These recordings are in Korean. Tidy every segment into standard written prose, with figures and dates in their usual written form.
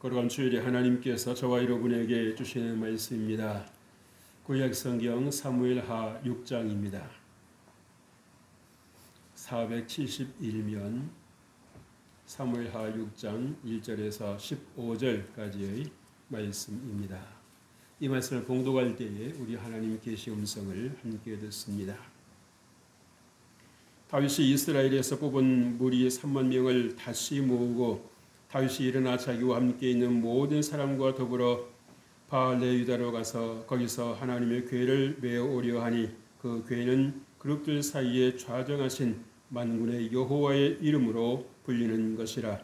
거룩한 주일에 하나님께서 저와 여러분에게 주시는 말씀입니다. 구약 성경 사무엘하 6장입니다. 471면 사무엘하 6장 1절에서 15절까지의 말씀입니다. 이 말씀을 봉독할 때에 우리 하나님 계시 음성을 함께 듣습니다. 다윗이 이스라엘에서 뽑은 무리 3만 명을 다시 모으고 다윗이 일어나 자기와 함께 있는 모든 사람과 더불어 바알레 유다로 가서 거기서 하나님의 궤를 메어오려 하니 그 궤는 그룹들 사이에 좌정하신 만군의 여호와의 이름으로 불리는 것이라.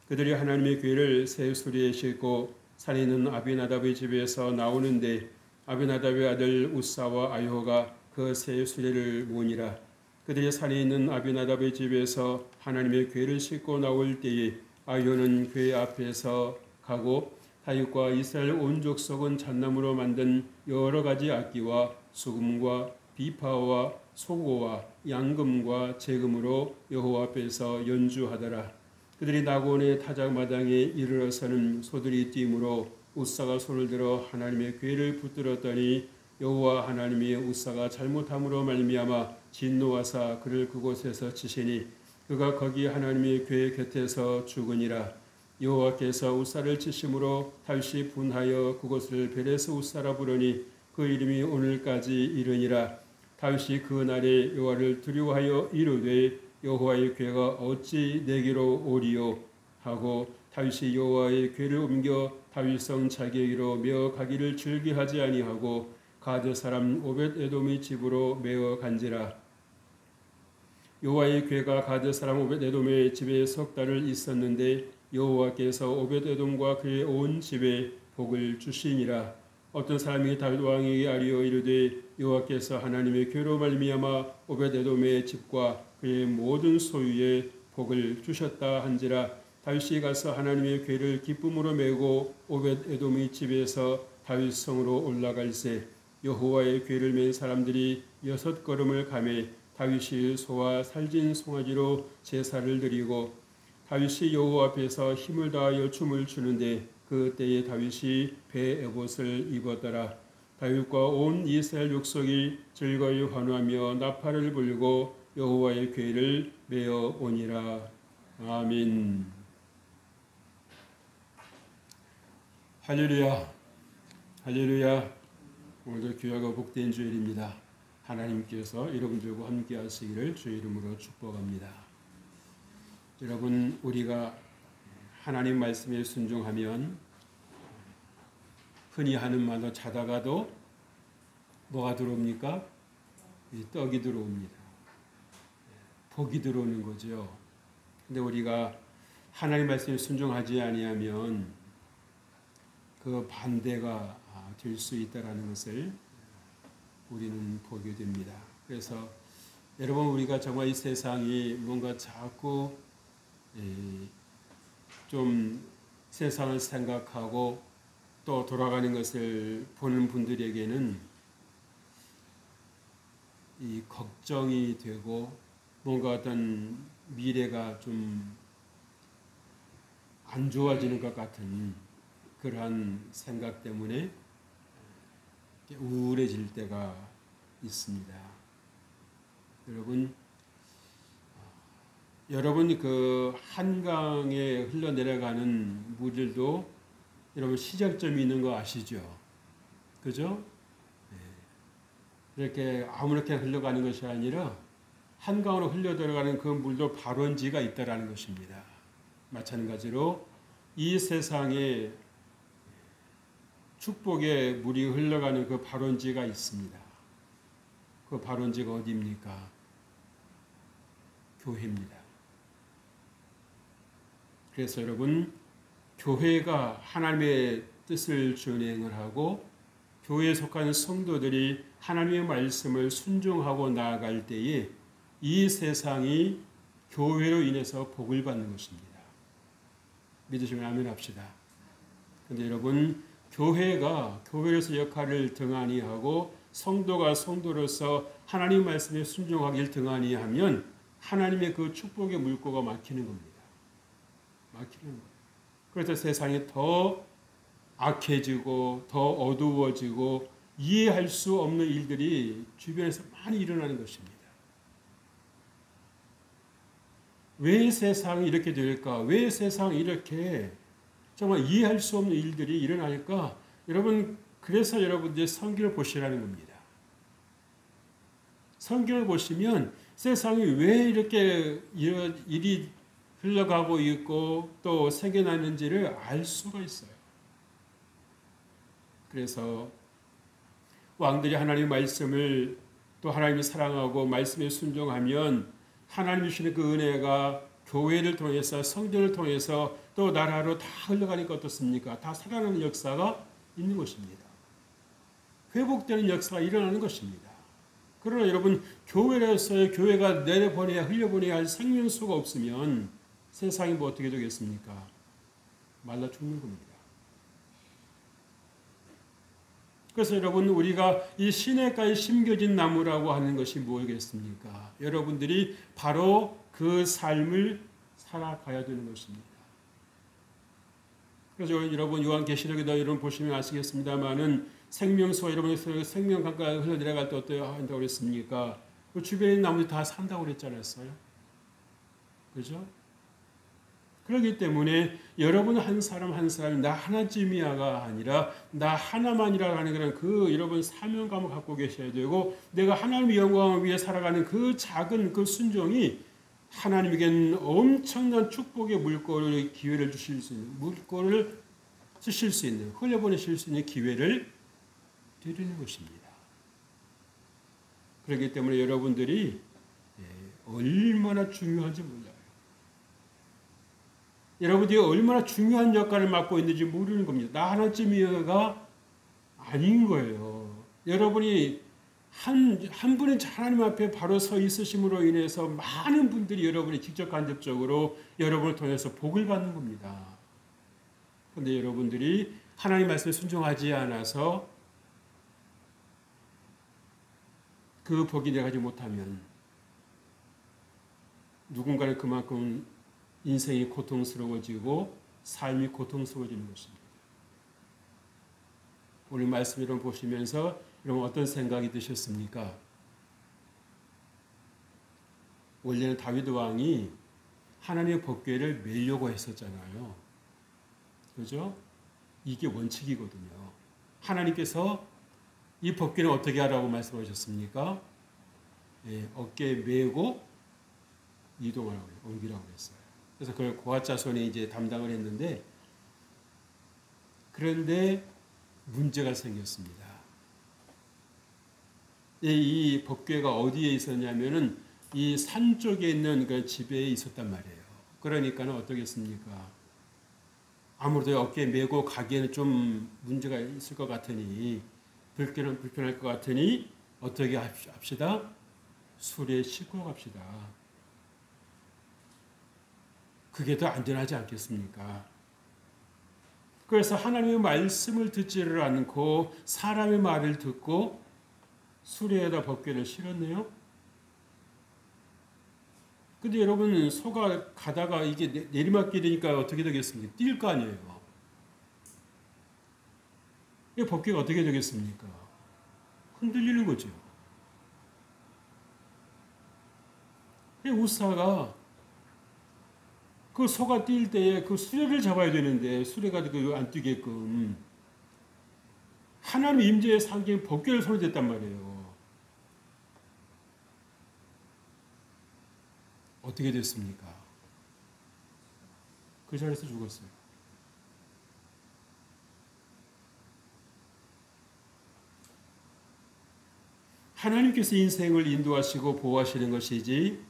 그들이 하나님의 궤를 새 수리에 싣고 산에 있는 아비나답의 집에서 나오는데 아비나답의 아들 우사와 아효가 그 새 수레를 모으니라. 그들이 산에 있는 아비나답의 집에서 하나님의 궤를 싣고 나올 때에 아효는 궤 앞에서 가고 다윗과 이스라엘 온 족속은 잣나무로 만든 여러 가지 악기와 수금과 비파와 소고와 양금과 제금으로 여호와 앞에서 연주하더라. 그들이 나곤의 타작마당에 이르러서는 소들이 뛰므로 우사가 손을 들어 하나님의 궤를 붙들었더니 여호와 하나님이 우사가 잘못함으로 말미암아 진노하사 그를 그곳에서 치시니 그가 거기 하나님의 궤 곁에서 죽으니라. 여호와께서 우사를 치심으로 다윗이 분하여 그곳을 베레스 우사라 부르니 그 이름이 오늘까지 이르니라. 다윗이 그 날에 여호와를 두려워하여 이르되 여호와의 궤가 어찌 내게로 오리요 하고 다윗이 여호와의 궤를 옮겨 다윗성 자기에게로 메어 가기를 즐겨하지 아니하고 가드 사람 오벳에돔의 집으로 메어 간지라. 여호와의 궤가 가드 사람 오벳에돔의 집에 석 달을 있었는데 여호와께서 오벳에돔과 그의 온 집에 복을 주시니라. 어떤 사람이 다윗 왕에게 아뢰어 이르되 여호와께서 하나님의 궤로 말미암아 오벳에돔의 집과 그의 모든 소유에 복을 주셨다 한지라. 다윗이 가서 하나님의 궤를 기쁨으로 메고 오벳에돔의 집에서 다윗 성으로 올라갈새 여호와의 궤를 맨 사람들이 6걸음을 가매 다윗이 소와 살진 송아지로 제사를 드리고 다윗이 여호와 앞에서 힘을 다하여 춤을 추는데 그때에 다윗이 배 에봇을 입었더라. 다윗과 온 이스라엘 족속이 즐거이 환호하며 나팔을 불고 여호와의 궤를 메어 오니라. 아멘. 할렐루야. 할렐루야. 오늘도 귀하고 복된 주일입니다. 하나님께서 여러분들과 함께 하시기를 주의 이름으로 축복합니다. 여러분, 우리가 하나님 말씀에 순종하면 흔히 하는 말로 자다가도 뭐가 들어옵니까? 떡이 들어옵니다. 복이 들어오는 거죠. 근데 우리가 하나님 말씀에 순종하지 아니하면 그 반대가 될 수 있다라는 것을 우리는 보게 됩니다. 그래서 여러분, 우리가 정말 이 세상이 뭔가 자꾸 좀 세상을 생각하고 또 돌아가는 것을 보는 분들에게는 이 걱정이 되고 뭔가 어떤 미래가 좀 안 좋아지는 것 같은 그러한 생각 때문에 우울해질 때가 있습니다. 여러분 그 한강에 흘러내려가는 물들도 여러분 시작점이 있는 거 아시죠? 그죠? 이렇게 아무렇게 흘러가는 것이 아니라 한강으로 흘러 들어가는 그 물도 발원지가 있다라는 것입니다. 마찬가지로 이 세상에 축복의 물이 흘러가는 그 발원지가 있습니다. 그 발원지가 어디입니까? 교회입니다. 그래서 여러분, 교회가 하나님의 뜻을 준행을 하고 교회에 속한 성도들이 하나님의 말씀을 순종하고 나아갈 때에 이 세상이 교회로 인해서 복을 받는 것입니다. 믿으시면 아멘 합시다. 그런데 여러분, 교회가 교회로서 역할을 등한히 하고 성도가 성도로서 하나님 말씀에 순종하길 등한히 하면 하나님의 그 축복의 물꼬가 막히는 겁니다. 막히는 거예요. 그래서 세상이 더 악해지고 더 어두워지고 이해할 수 없는 일들이 주변에서 많이 일어나는 것입니다. 왜 세상이 이렇게 될까? 왜 세상이 이렇게 정말 이해할 수 없는 일들이 일어날까? 여러분, 그래서 여러분들이 성경을 보시라는 겁니다. 성경을 보시면 세상이 왜 이렇게 일이 흘러가고 있고 또 생겨나는지를 알 수가 있어요. 그래서 왕들이 하나님의 말씀을 또 하나님을 사랑하고 말씀에 순종하면 하나님이 주시는 그 은혜가 교회를 통해서 성전을 통해서 또 나라로 다 흘러가니까 어떻습니까? 다 살아나는 역사가 있는 것입니다. 회복되는 역사가 일어나는 것입니다. 그러나 여러분, 교회로서의 교회가 내려보내야 흘려보내야 할 생명수가 없으면 세상이 뭐 어떻게 되겠습니까? 말라 죽는 겁니다. 그래서 여러분, 우리가 이 시냇가에 심겨진 나무라고 하는 것이 뭐겠습니까? 여러분들이 바로 그 삶을 살아가야 되는 것입니다. 그래서 여러분, 요한계시록에도 여러분 보시면 아시겠습니다만은 생명수가 여러분의 생명강가에 흘러내려갈 때 어떻게 한다고 그랬습니까? 그 주변에 있는 나무들이 다 산다고 그랬지 않았어요? 그죠? 그렇기 때문에 여러분 한 사람 한 사람이 나 하나쯤이야가 아니라 나 하나만이라 하는 그런 그 여러분 사명감을 갖고 계셔야 되고, 내가 하나님의 영광을 위해 살아가는 그 작은 그 순종이 하나님에게는 엄청난 축복의 물꼬를 기회를 주실 수 있는, 물꼬를 쓰실 수 있는, 흘려보내실 수 있는 기회를 드리는 것입니다. 그렇기 때문에 여러분들이 얼마나 중요한지 몰라요. 여러분들이 얼마나 중요한 역할을 맡고 있는지 모르는 겁니다. 나 하나쯤이야가 아닌 거예요. 여러분이 한 분의 하나님 앞에 바로 서 있으심으로 인해서 많은 분들이 여러분이 직접 간접적으로 여러분을 통해서 복을 받는 겁니다. 그런데 여러분들이 하나님 말씀에 순종하지 않아서 그 복이 되가지 못하면 누군가는 그만큼 인생이 고통스러워지고 삶이 고통스러워지는 것입니다. 오늘 말씀 여러분 보시면서 여러분 어떤 생각이 드셨습니까? 원래는 다윗 왕이 하나님의 법궤를 매려고 했었잖아요. 그죠? 이게 원칙이거든요. 하나님께서 이 법궤는 어떻게 하라고 말씀하셨습니까? 어깨에 메고 이동하라고 옮기라고 했어요. 그래서 그걸 고앗 자손이 이제 담당을 했는데, 그런데 문제가 생겼습니다. 이 법궤가 어디에 있었냐면은 이 산 쪽에 있는 그 집에 있었단 말이에요. 그러니까는 어떻겠습니까? 아무래도 어깨에 메고 가기에는 좀 문제가 있을 것 같으니, 불편할 것 같으니 어떻게 합시다? 수레에 싣고 갑시다. 그게 더 안전하지 않겠습니까? 그래서 하나님의 말씀을 듣지를 않고 사람의 말을 듣고 수레에다 법궤를 실었네요. 근데 여러분, 소가 가다가 이게 내리막길이니까 어떻게 되겠습니까? 뛸 거 아니에요. 이 법궤가 어떻게 되겠습니까? 흔들리는 거죠. 이 우사가 그 소가 뛸 때에 그 수레를 잡아야 되는데 수레가 안 뛰게끔 하나님 임재의 상징 법궤를 손에 댔단 말이에요. 어떻게 됐습니까? 그 자리에서 죽었어요. 하나님께서 인생을 인도하시고 보호하시는 것이지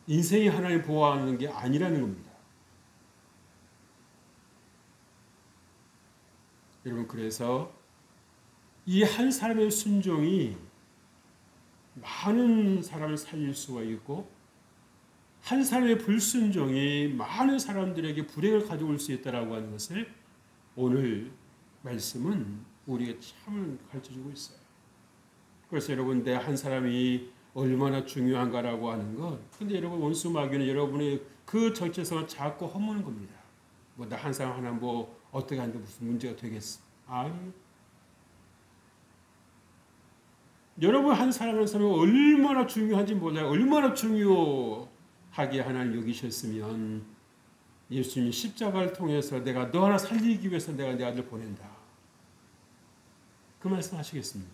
인생이 하나님 보호하는 게 아니라는 겁니다. 여러분, 그래서 이 한 사람의 순종이 많은 사람을 살릴 수가 있고, 한 사람의 불순종이 많은 사람들에게 불행을 가져올 수 있다라고 하는 것을 오늘 말씀은 우리에게 참 가르쳐주고 있어요. 그래서 여러분, 내 한 사람이 얼마나 중요한가라고 하는 것. 근데 여러분, 원수 마귀는 여러분의 그 정체성을 자꾸 허무는 겁니다. 뭐 나 한 사람 하나 뭐 어떻게 하는데 무슨 문제가 되겠어? 아니, 여러분 한 사람 한 사람이 얼마나 중요한지 몰라요. 얼마나 중요하게 하나님 여기셨으면 예수님 십자가를 통해서 내가 너 하나 살리기 위해서 내가 내 아들 보낸다. 그 말씀 하시겠습니까?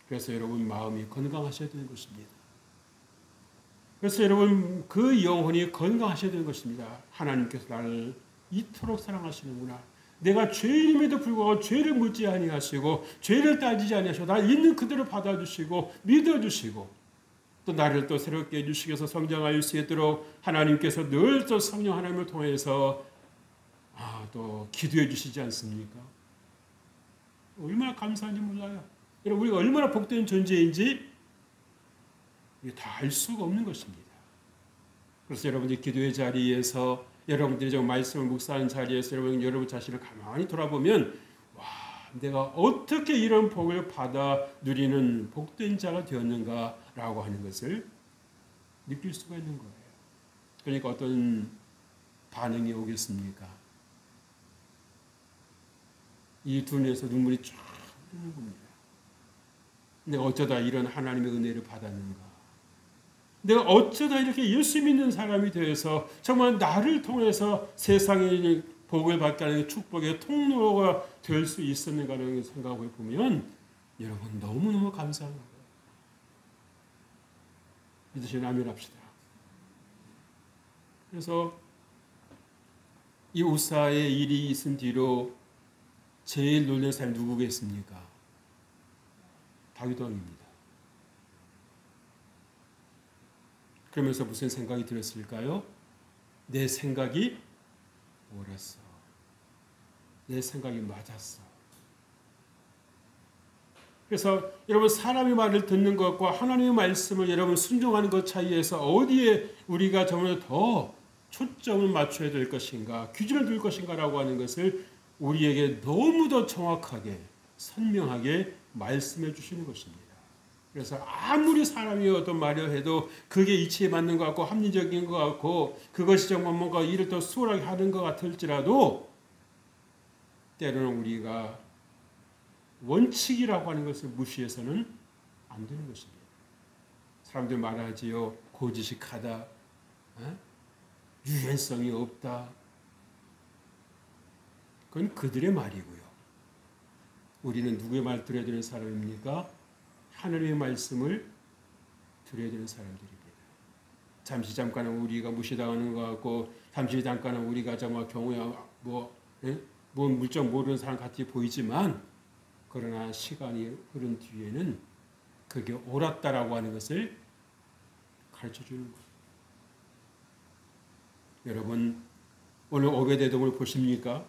그래서 여러분 마음이 건강하셔야 되는 것입니다. 그래서 여러분 그 영혼이 건강하셔야 되는 것입니다. 하나님께서 나를 이토록 사랑하시는구나. 내가 죄인임에도 불구하고 죄를 묻지 아니하시고 죄를 따지지 아니하시고 나를 있는 그대로 받아주시고 믿어주시고 또 나를 또 새롭게 해주시기 위해서 성장할 수 있도록 하나님께서 늘 또 성령 하나님을 통해서 또 기도해 주시지 않습니까? 얼마나 감사한지 몰라요. 여러분 우리가 얼마나 복된 존재인지 다 알 수가 없는 것입니다. 그래서 여러분들이 기도의 자리에서 여러분들이 좀 말씀을 묵상하는 자리에서 여러분 자신을 가만히 돌아보면 와, 내가 어떻게 이런 복을 받아 누리는 복된 자가 되었는가라고 하는 것을 느낄 수가 있는 거예요. 그러니까 어떤 반응이 오겠습니까? 이 두 눈에서 눈물이 쫙 흐르는 겁니다. 내가 어쩌다 이런 하나님의 은혜를 받았는가? 내가 어쩌다 이렇게 예수 믿는 사람이 되어서 정말 나를 통해서 세상의 복을 받게 하는 축복의 통로가 될 수 있었는가라는 생각을 보면 여러분 너무너무 감사한 거예요. 믿으시면 아멘 합시다. 그래서 이 우사의 일이 있은 뒤로 제일 놀란 사람이 누구겠습니까? 다윗 왕입니다. 그러면서 무슨 생각이 들었을까요? 내 생각이 옳았어. 내 생각이 맞았어. 그래서 여러분 사람의 말을 듣는 것과 하나님의 말씀을 여러분 순종하는 것 차이에서 어디에 우리가 정말 더 초점을 맞춰야 될 것인가, 기준을 둘 것인가라고 하는 것을 우리에게 너무도 정확하게 선명하게 말씀해 주시는 것입니다. 그래서 아무리 사람이 어떤 말을 해도 그게 이치에 맞는 것 같고 합리적인 것 같고 그것이 정말 뭔가 일을 더 수월하게 하는 것 같을지라도 때로는 우리가 원칙이라고 하는 것을 무시해서는 안 되는 것입니다. 사람들 말하지요. 고지식하다. 유연성이 없다. 그건 그들의 말이고요. 우리는 누구의 말 들어야 되는 사람입니까? 하나님의 말씀을 들어야 되는 사람들입니다. 잠깐은 우리가 무시당하는 것 같고 잠깐은 우리가 정말 경우에 뭐 물정 모르는 사람 같이 보이지만 그러나 시간이 흐른 뒤에는 그게 옳았다라고 하는 것을 가르쳐주는 거예요. 여러분 오늘 오베데돔을 보십니까?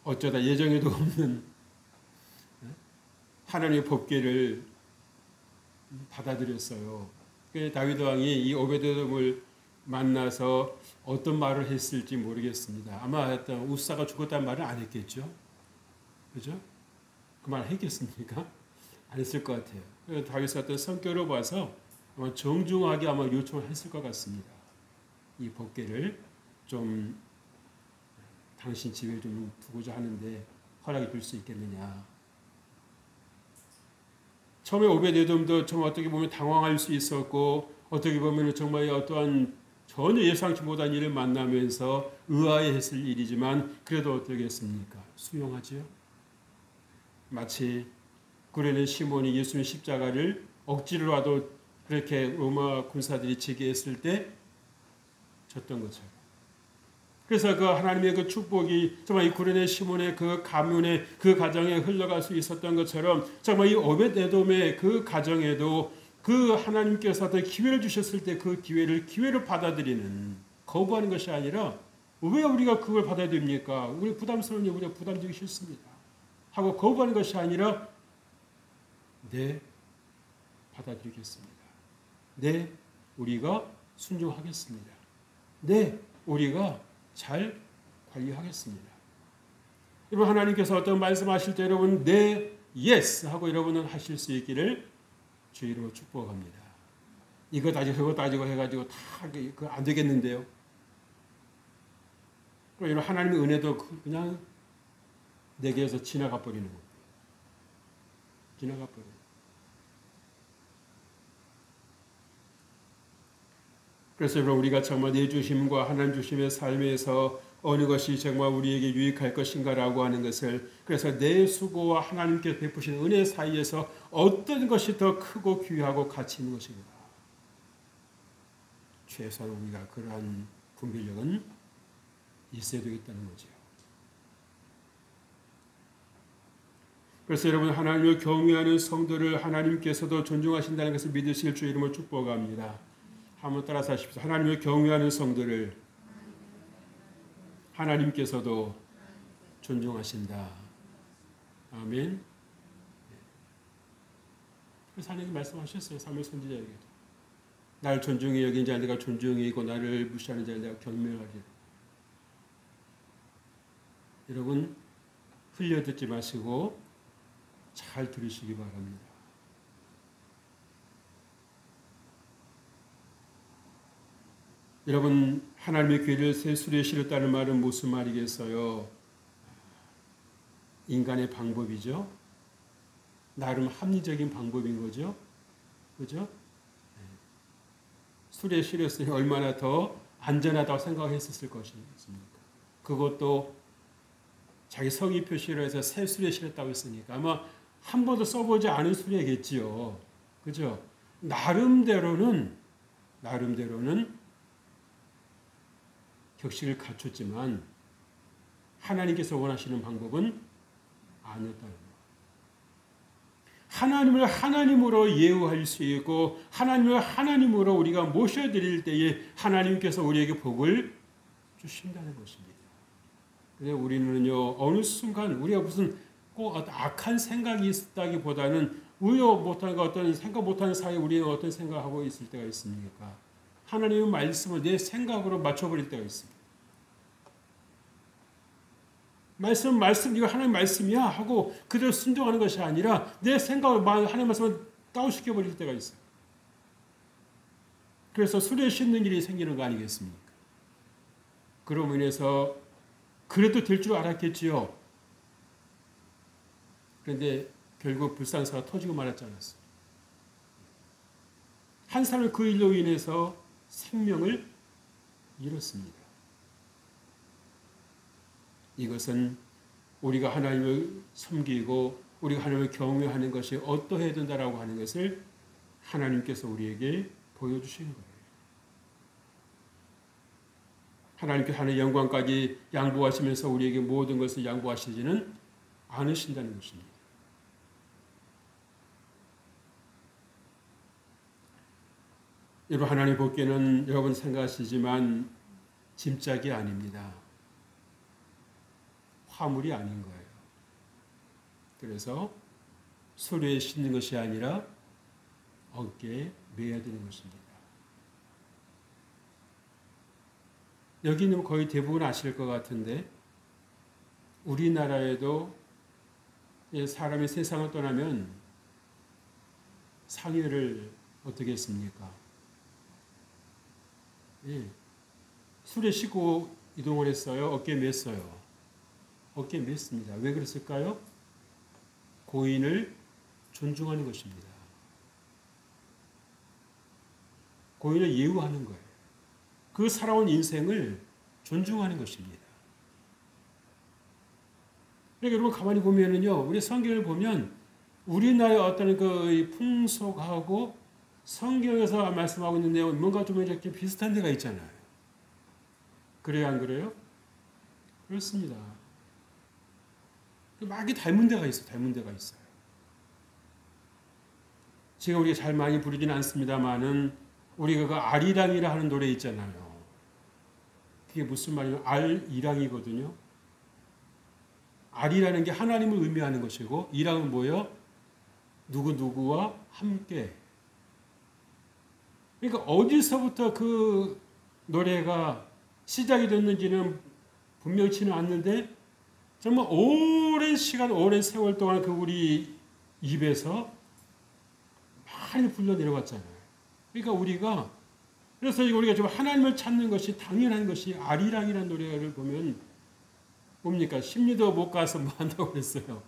어쩌다 예정에도 없는 하나님의 법궤를 받아들였어요. 다윗 왕이 이 오베데돔을 만나서 어떤 말을 했을지 모르겠습니다. 아마 우사가 죽었다는 말은 안 했겠죠. 그죠? 그 말 했겠습니까? 안 했을 것 같아요. 다윗의 어떤 성격으로 봐서 아마 정중하게 아마 요청을 했을 것 같습니다. 이 법궤를 좀 당신 집에 좀 두고자 하는데 허락해 줄 수 있겠느냐. 처음에 오베데돔도 정말 어떻게 보면 당황할 수 있었고 어떻게 보면 정말 어떠한 전혀 예상치 못한 일을 만나면서 의아해했을 일이지만 그래도 어떻겠습니까? 수용하지요. 마치 구레네 시몬이 예수님 십자가를 억지로라도 그렇게 로마 군사들이 지게 했을 때 졌던 것처럼. 그래서 그 하나님의 그 축복이 정말 이 구레네 시몬의 그 가문의 그 가정에 흘러갈 수 있었던 것처럼 정말 이 오벳에돔의 그 가정에도 그 하나님께서 어떤 기회를 주셨을 때 그 기회를 받아들이는 거부하는 것이 아니라 왜 우리가 그걸 받아야 됩니까? 우리 부담스러우니 우리가 부담지기 싫습니다. 하고 거부하는 것이 아니라 네, 받아들이겠습니다. 네, 우리가 순종하겠습니다. 네, 우리가 잘 관리하겠습니다. 여러분 하나님께서 어떤 말씀하실 때 여러분 네, yes 하고 여러분은 하실 수 있기를 주의 이름으로 축복합니다. 이거 따지고 저거 따지고 해가지고 다 안 되겠는데요. 이런 하나님의 은혜도 그냥 내게서 지나가 버리는 거예요. 지나가 버려요. 그래서 여러분, 우리가 정말 내 주심과 하나님 주심의 삶에서 어느 것이 정말 우리에게 유익할 것인가라고 하는 것을, 그래서 내 수고와 하나님께 베푸신 은혜 사이에서 어떤 것이 더 크고 귀하고 가치 있는 것인가. 최소한 우리가 그러한 분별력은 있어야 되겠다는 거죠. 그래서 여러분, 하나님을 경외하는 성도를 하나님께서도 존중하신다는 것을 믿으실 주 이름으로 축복합니다. 한번 따라서 하십시오. 하나님을 경외하는 성도를 하나님께서도 존중하신다. 아멘. 그래서 하나님 말씀하셨어요. 사무엘 선지자에게도. 나를 존중히 여긴 자를 내가 존중히 여기고 나를 무시하는 자를 내가 경멸하리라. 여러분, 흘려듣지 마시고 잘 들으시기 바랍니다. 여러분, 하나님의 괴를 새술에 실었다는 말은 무슨 말이겠어요? 인간의 방법이죠. 나름 합리적인 방법인 거죠. 그죠? 술에 실었으니 얼마나 더 안전하다고 생각했었을 것입니까? 그것도 자기 성의 표시로 해서 새 술에 실었다고 했으니까 아마 한 번도 써보지 않은 술이겠지요. 그죠? 나름대로는 격식을 갖췄지만 하나님께서 원하시는 방법은 아니었다는 거예요. 하나님을 하나님으로 예우할 수 있고 하나님을 하나님으로 우리가 모셔드릴 때에 하나님께서 우리에게 복을 주신다는 것입니다. 그래서 우리는요, 어느 순간 우리가 무슨 꼭 악한 생각이 있다기보다는 우여 못한 어떤 생각 못하는 사이에 우리는 어떤 생각하고 있을 때가 있습니까? 하나님의 말씀을 내 생각으로 맞춰버릴 때가 있습니다. 말씀, 이거 하나님 말씀이야 하고 그대로 순종하는 것이 아니라 내 생각으로 하나님 말씀을 다운시켜버릴 때가 있어요. 그래서 술에 씻는 일이 생기는 거 아니겠습니까? 그로 인해서 그래도 될 줄 알았겠지요. 그런데 결국 불상사가 터지고 말았지 않았어요. 한 사람이 그 일로 인해서 생명을 잃었습니다. 이것은 우리가 하나님을 섬기고 우리가 하나님을 경외하는 것이 어떠해야 된다라고 하는 것을 하나님께서 우리에게 보여주시는 거예요. 하나님께서 하나님의 영광까지 양보하시면서 우리에게 모든 것을 양보하시지는 않으신다는 것입니다. 여러분, 하나님 복귀는 여러분 생각하시지만 짐짝이 아닙니다. 화물이 아닌 거예요. 그래서 수레에 싣는 것이 아니라 어깨에 매야 되는 것입니다. 여기는 거의 대부분 아실 것 같은데 우리나라에도 사람이 세상을 떠나면 상해를 어떻게 했습니까? 수레 싣고 이동을 했어요? 어깨에 맸어요? 어깨에 맸습니다. 왜 그랬을까요? 고인을 존중하는 것입니다. 고인을 예우하는 거예요. 그 살아온 인생을 존중하는 것입니다. 그러니까 여러분 가만히 보면은요, 우리 성경을 보면 우리나라의 어떤 그 풍속하고 성경에서 말씀하고 있는 내용 뭔가 좀 이렇게 비슷한 데가 있잖아요. 그래요, 안 그래요? 그렇습니다. 많이 닮은 데가 있어요. 닮은 데가 있어요. 지금 우리가 잘 많이 부르지는 않습니다만은 우리가 그 아리랑이라 하는 노래 있잖아요. 그게 무슨 말이냐면 알이랑이거든요. 알이라는 게 하나님을 의미하는 것이고 이랑은 뭐예요? 누구누구와 함께. 그러니까 어디서부터 그 노래가 시작이 됐는지는 분명치는 않는데 정말 오랜 시간, 오랜 세월 동안 그 우리 입에서 많이 불러 내려왔잖아요. 그러니까 그래서 우리가 지금 하나님을 찾는 것이 당연한 것이 아리랑이라는 노래를 보면 뭡니까? 십리도 못 가서 뭐 한다고 그랬어요.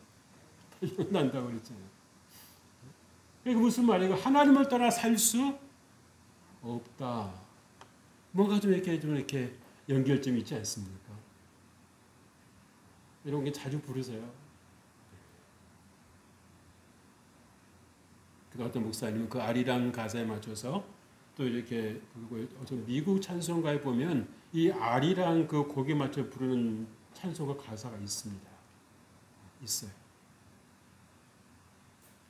일어난다고 그랬잖아요. 그러니까 무슨 말이에요? 하나님을 떠나 살 수 없다. 뭔가 좀 이렇게 연결점이 있지 않습니까? 이런 게 자주 부르세요. 그 어떤 목사님은 그 아리랑 가사에 맞춰서 또 이렇게 어떤 미국 찬송가에 보면 이 아리랑 그 곡에 맞춰 부르는 찬송가 가사가 있습니다. 있어요.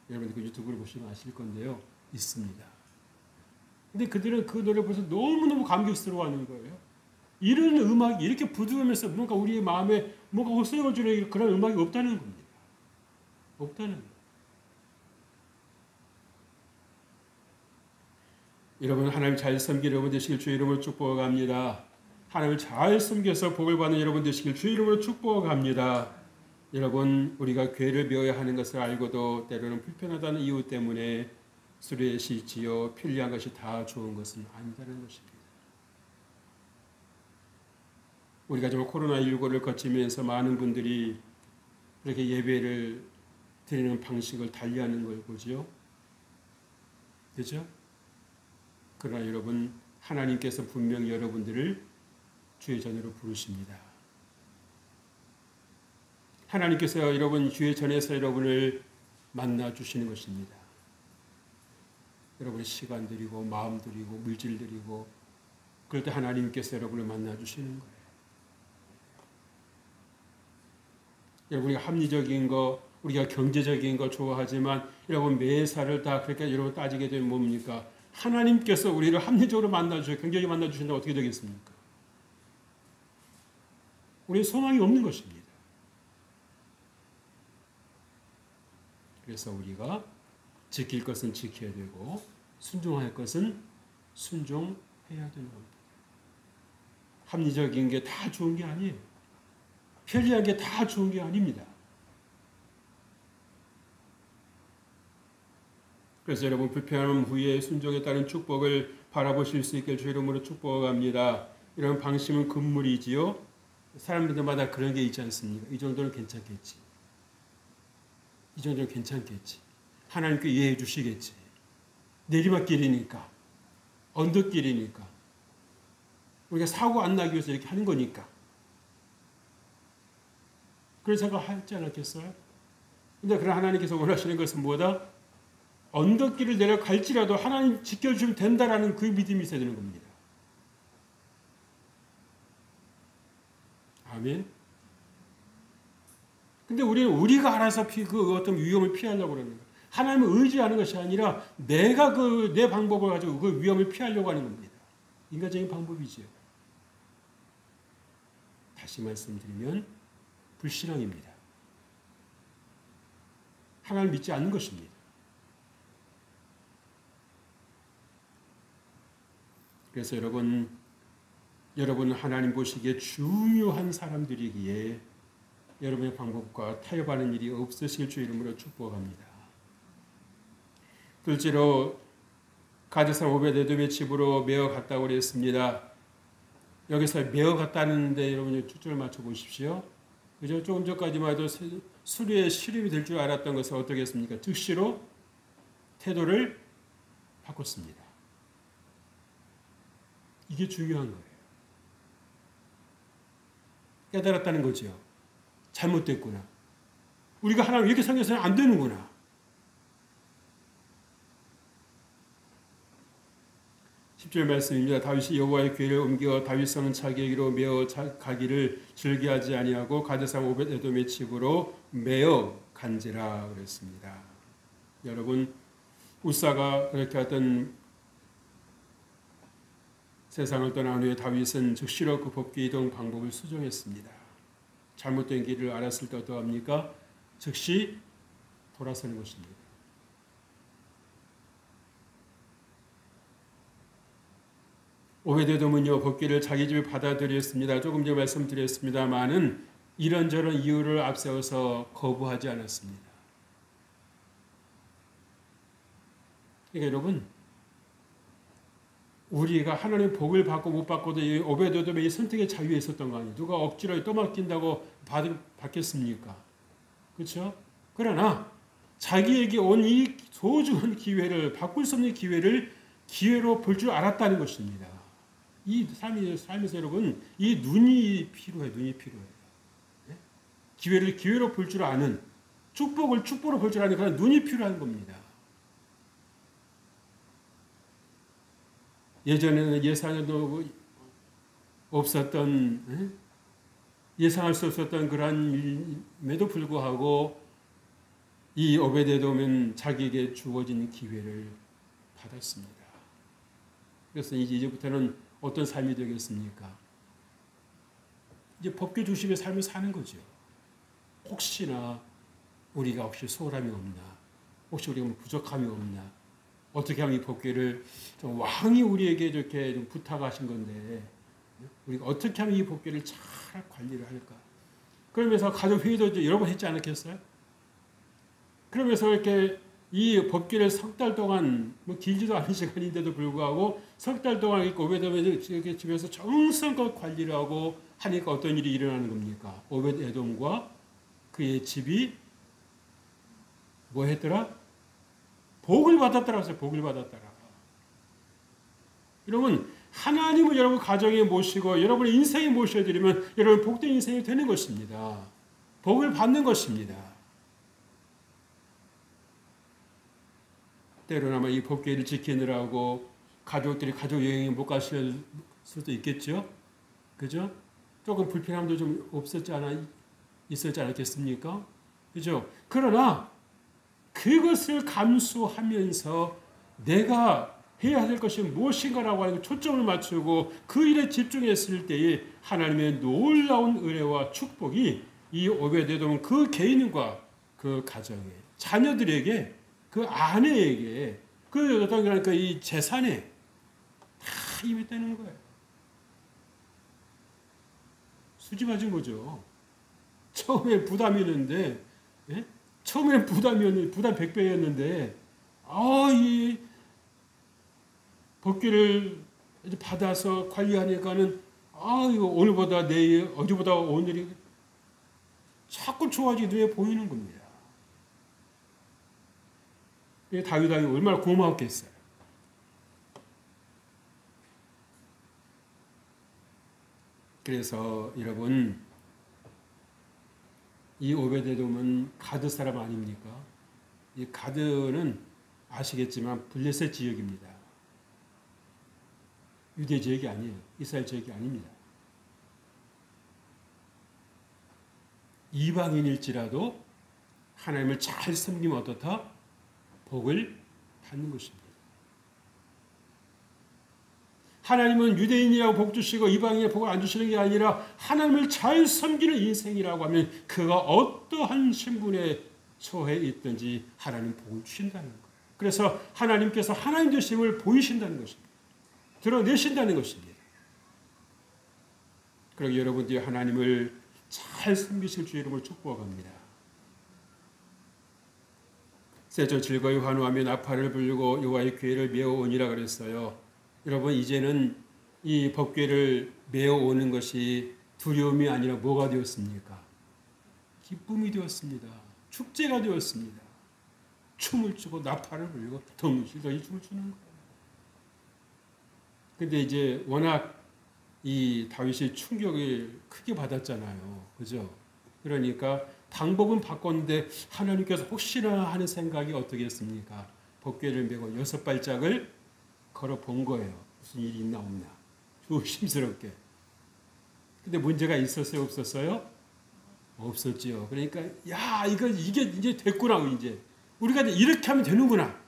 여러분 그 유튜브를 보시면 아실 건데요. 있습니다. 근데 그들은 그 노래 보면서 너무너무 감격스러워하는 거예요. 이런 음악이 이렇게 부드러우면서 뭔가 우리의 마음에 뭔가 호소력을 주는 그런 음악이 없다는 겁니다. 없다는 거예요. 여러분 하나님 잘 섬기는 여러분 되시길 주의 이름으로 축복합니다. 하나님을 잘 섬겨서 복을 받는 여러분 되시길 주의 이름으로 축복합니다. 여러분 우리가 교회를 메워야 하는 것을 알고도 때로는 불편하다는 이유 때문에 수레에 지어 편리한 것이 다 좋은 것은 아니다는 것입니다. 우리가 정말 코로나19를 거치면서 많은 분들이 그렇게 예배를 드리는 방식을 달리하는 걸 보죠. 그죠? 그러나 여러분 하나님께서 분명히 여러분들을 주의 전으로 부르십니다. 하나님께서 여러분 주의 전에서 여러분을 만나 주시는 것입니다. 여러분의 시간 드리고 마음 드리고 물질 드리고 그럴 때 하나님께서 여러분을 만나 주시는 거예요. 여러분 우리가 합리적인 거 우리가 경제적인 거 좋아하지만 여러분 매사를 다 그렇게 여러분 따지게 되면 뭡니까? 하나님께서 우리를 합리적으로 만나주셔 경제적으로 만나주신다면 어떻게 되겠습니까? 우리의 소망이 없는 것입니다. 그래서 우리가 지킬 것은 지켜야 되고 순종할 것은 순종해야 되는 겁니다. 합리적인 게 다 좋은 게 아니에요. 편리한 게 다 좋은 게 아닙니다. 그래서 여러분 불편함 후에 순종에 따른 축복을 바라보실 수 있게 주의 이름으로 축복합니다. 이런 방심은 금물이지요. 사람들마다 그런 게 있지 않습니까? 이 정도는 괜찮겠지. 이 정도는 괜찮겠지. 하나님께 이해해 주시겠지. 내리막길이니까. 언덕길이니까. 우리가 사고 안 나기 위해서 이렇게 하는 거니까. 그런 생각 하지 않았겠어요? 근데 그런 하나님께서 원하시는 것은 뭐다? 언덕길을 내려갈지라도 하나님 지켜주시면 된다라는 그 믿음이 있어야 되는 겁니다. 아멘. 근데 우리가 알아서 그 어떤 위험을 피하려고 그러는 거예요. 하나님을 의지하는 것이 아니라 내가 내 방법을 가지고 그 위험을 피하려고 하는 겁니다. 인간적인 방법이지요. 다시 말씀드리면 불신앙입니다. 하나님을 믿지 않는 것입니다. 그래서 여러분 하나님 보시기에 중요한 사람들이기에 여러분의 방법과 타협하는 일이 없으실 주 이름으로 축복합니다. 둘째로 가드산 오벳에돔의 집으로 메어 갔다고 그랬습니다. 여기서 메어 갔다는데 여러분이 초점을 맞춰 보십시오. 그죠? 조금 전까지만 해도 수리의 시름이 될 줄 알았던 것은 어떻게 했습니까? 즉시로 태도를 바꿨습니다. 이게 중요한 거예요. 깨달았다는 거죠. 잘못됐구나. 우리가 하나님 이렇게 생겨서는 안 되는구나. 10절 말씀입니다. 다윗이 여호와의 궤를 옮겨 다윗성 자기에게로 메어 가기를 즐겨하지 아니하고 가드산 오벳에돔의 집으로 메어 간지라 그랬습니다. 여러분 우사가 그렇게 하던 세상을 떠난 후에 다윗은 즉시로 그 법궤 이동 방법을 수정했습니다. 잘못된 길을 알았을 때 어떠합니까? 즉시 돌아서는 것입니다. 오베데돔은요 법궤를 자기 집에 받아들였습니다. 조금 전에 말씀드렸습니다만은 이런저런 이유를 앞세워서 거부하지 않았습니다. 그러니까 여러분 우리가 하나님의 복을 받고 못 받고도 이 오베드돔의 이 선택의 자유에 있었던 거 아니에요. 누가 억지로 떠맡긴다고 받겠습니까? 그렇죠? 그러나 자기에게 온 이 소중한 기회를, 바꿀 수 없는 기회를 기회로 볼 줄 알았다는 것입니다. 이 삶에서 여러분, 이 눈이 필요해요. 눈이 필요해요. 네? 기회를 기회로 볼 줄 아는, 축복을 축복으로 볼 줄 아는 그런 눈이 필요한 겁니다. 예전에는 예상에도 없었던, 예상할 수 없었던 그런 일임에도 불구하고 이 오베데돔은 자기에게 주어진 기회를 받았습니다. 그래서 이제부터는 어떤 삶이 되겠습니까? 이제 법규 중심의 삶을 사는 거죠. 혹시나 우리가 혹시 소홀함이 없나, 혹시 우리가 부족함이 없나, 어떻게 하면 이 법궤를 좀 왕이 우리에게 이렇게 좀 부탁하신 건데 우리가 어떻게 하면 이 법궤를 잘 관리를 할까? 그러면서 가족 회의도 여러 번 했지 않았겠어요? 그러면서 이렇게 이 법궤를 석 달 동안 뭐 길지도 않은 시간인데도 불구하고 석 달 동안 이렇게 오베드돔의 집에서 정성껏 관리를 하고 하니까 어떤 일이 일어나는 겁니까? 오베드돔과 그의 집이 뭐 했더라? 복을 받았다라고 했어요. 복을 받았다라. 여러분, 하나님을 여러분 가정에 모시고 여러분의 인생에 모셔드리면 여러분 복된 인생이 되는 것입니다. 복을 받는 것입니다. 때로는 아마 이 복궤를 지키느라고 가족들이 가족 여행에 못 가실 수도 있겠죠. 그죠? 조금 불편함도 좀 있었지 않았겠습니까? 그죠? 그러나 그것을 감수하면서 내가 해야 될 것이 무엇인가라고 하는 초점을 맞추고 그 일에 집중했을 때에 하나님의 놀라운 은혜와 축복이 이 오베데돔은 그 개인과 그 가정에, 자녀들에게, 그 아내에게, 그 어떤 이 재산에 다 임했다는 거예요. 수집하신 거죠. 처음에 부담이었는데, 예? 처음에는 부담 100배였는데, 이 법궤를 받아서 관리하니까는, 이거 오늘보다 내일, 어제보다 오늘이 자꾸 좋아지게 눈에 보이는 겁니다. 다윗 왕이 얼마나 고마웠겠어요. 그래서 여러분, 이 오베데돔은 가드 사람 아닙니까? 이 가드는 아시겠지만 블레셋 지역입니다. 유대 지역이 아니에요. 이스라엘 지역이 아닙니다. 이방인일지라도 하나님을 잘 섬기면 어떻다? 복을 받는 것입니다. 하나님은 유대인이라고 복 주시고 이방인의 복을 안 주시는 게 아니라 하나님을 잘 섬기는 인생이라고 하면 그가 어떠한 신분에 처해 있든지 하나님 복을 주신다는 거예요. 그래서 하나님께서 하나님 되심을 보이신다는 것입니다. 드러내신다는 것입니다. 그리고 여러분들이 하나님을 잘 섬기실 주 이름을 축복합니다. 세조 즐거이 환호하며 나팔을 불고 여호와의 궤를 메어오니라 그랬어요. 여러분, 이제는 이 법궤를 메어오는 것이 두려움이 아니라 뭐가 되었습니까? 기쁨이 되었습니다. 축제가 되었습니다. 춤을 추고 나팔을 불고 덩실덩실 춤을 추는 거예요. 근데 이제 워낙 이 다윗이 충격을 크게 받았잖아요. 그죠? 그러니까 방법은 바꿨는데 하나님께서 혹시나 하는 생각이 어떻게 했습니까? 법궤를 메고 6발짝을 걸어 본 거예요. 무슨 일이 있나 없나. 조심스럽게. 근데 문제가 있었어요? 없었어요? 없었지요. 그러니까 이게 이제 됐구나. 이제 우리가 이렇게 하면 되는구나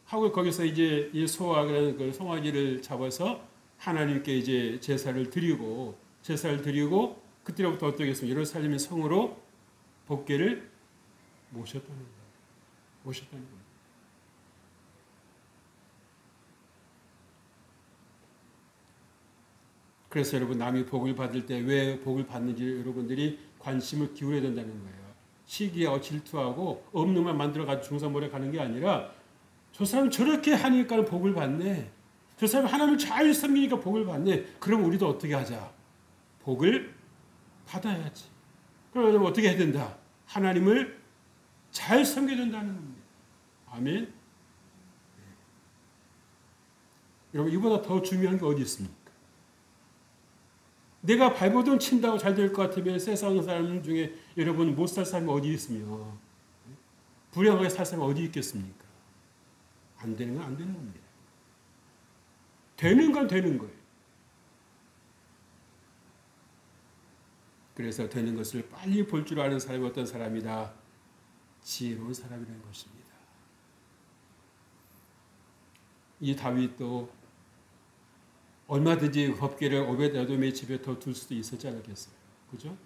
하고 거기서 이제 이 소와 그 송아지를 잡아서 하나님께 이제 제사를 드리고 그때부터 어떻게 했습니까? 예루살렘의 성으로 법궤를 모셨다는 거예요. 그래서 여러분, 남이 복을 받을 때 왜 복을 받는지 여러분들이 관심을 기울여야 된다는 거예요. 시기하고 질투하고 없는 말 만들어가지고 중상모래 가는 게 아니라 저 사람 저렇게 하니까 복을 받네. 저 사람이 하나님을 잘 섬기니까 복을 받네. 그럼 우리도 어떻게 하자? 복을 받아야지. 그러면 어떻게 해야 된다? 하나님을 잘 섬겨야 된다는 겁니다. 아멘. 여러분, 이보다 더 중요한 게 어디 있습니까? 내가 발버둥 친다고 잘 될 것 같으면 세상 사람 중에 여러분 못 살 사람이 어디 있으며 불행하게 살 사람이 어디 있겠습니까? 안 되는 건 안 되는 겁니다. 되는 건 되는 거예요. 그래서 되는 것을 빨리 볼 줄 아는 사람이 어떤 사람이다? 지혜로운 사람이라는 것입니다. 이 다윗도 얼마든지 법궤를 오벳에돔의 집에 더 둘 수도 있었지 않겠어요? 그죠?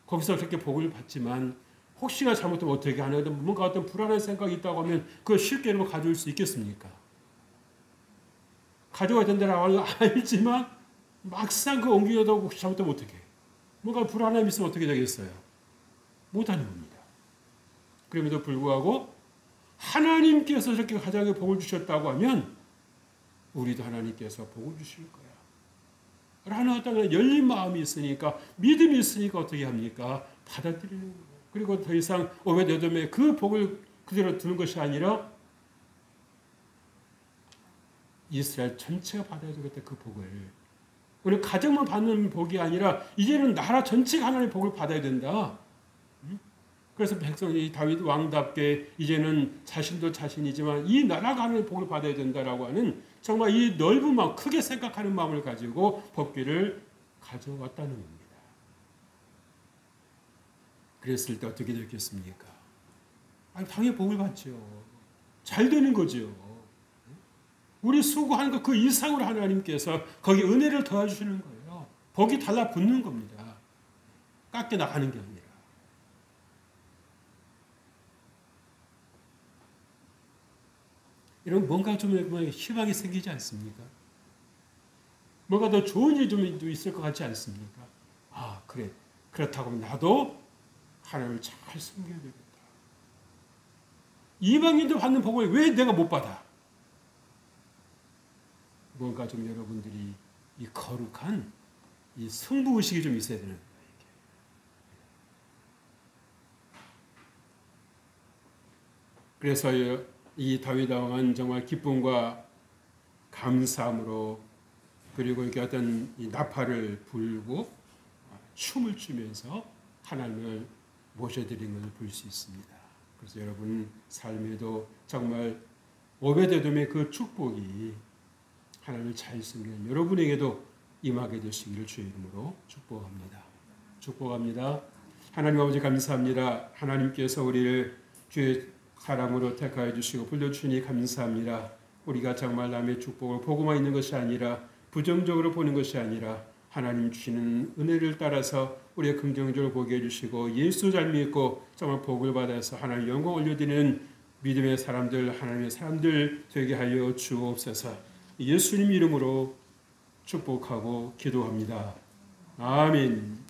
거기서 그렇게 복을 받지만 혹시나 잘못하면 어떻게 하나 뭔가 어떤 불안한 생각이 있다고 하면 그걸 쉽게 가져올 수 있겠습니까? 가져가야 된다고 알지만 막상 그 옮기려다 혹시 잘못하면 어떻게 해요? 뭔가 불안함이 있으면 어떻게 되겠어요? 못하는 겁니다. 그럼에도 불구하고 하나님께서 저렇게 가정에 복을 주셨다고 하면 우리도 하나님께서 복을 주실 거야. 하나님 어떤 열린 마음이 있으니까 믿음이 있으니까 어떻게 합니까? 받아들이는 거예요. 그리고 더 이상 오벳에돔의 그 복을 그대로 두는 것이 아니라 이스라엘 전체가 받아야 되겠다 그 복을. 우리 가정만 받는 복이 아니라 이제는 나라 전체가 하나님의 복을 받아야 된다. 그래서 백성이 다윗 왕답게 이제는 자신도 자신이지만 이 나라가 하나님의 복을 받아야 된다라고 하는 정말 이 넓은 마음, 크게 생각하는 마음을 가지고 법궤를 가져왔다는 겁니다. 그랬을 때 어떻게 됐겠습니까? 당연히 복을 받죠. 잘 되는 거죠. 우리 수고하는 것 그 이상으로 하나님께서 거기 은혜를 더해주시는 거예요. 복이 달라붙는 겁니다. 깎여 나가는 게 아니라. 이런 뭔가 좀 희망이 생기지 않습니까? 뭔가 더 좋은 일이 좀 있을 것 같지 않습니까? 아, 그래. 그렇다고 나도 하나님을 잘 섬겨야 되겠다. 이방인들 받는 복을 왜 내가 못 받아? 뭔가 좀 여러분들이 이 거룩한 이 승부의식이 좀 있어야 되는 거예요. 그래서 이 다윗 왕은 정말 기쁨과 감사함으로 그리고 이렇게 어떤 이 나팔을 불고 춤을 추면서 하나님을 모셔드리는 것을 볼 수 있습니다. 그래서 여러분 삶에도 정말 오벳에돔의 그 축복이 하나님을 잘 섬기는 여러분에게도 임하게 되시기를 주의 이름으로 축복합니다. 축복합니다. 하나님 아버지 감사합니다. 하나님께서 우리를 주의 사람으로 택하여 주시고 불러주시니 감사합니다. 우리가 정말 남의 축복을 보고만 있는 것이 아니라 부정적으로 보는 것이 아니라 하나님 주시는 은혜를 따라서 우리의 긍정적으로 보게 해주시고 예수 잘 믿고 정말 복을 받아서 하나님 영광 올려드리는 믿음의 사람들 하나님의 사람들 되게 하여 주옵소서. 예수님 이름으로 축복하고 기도합니다. 아멘.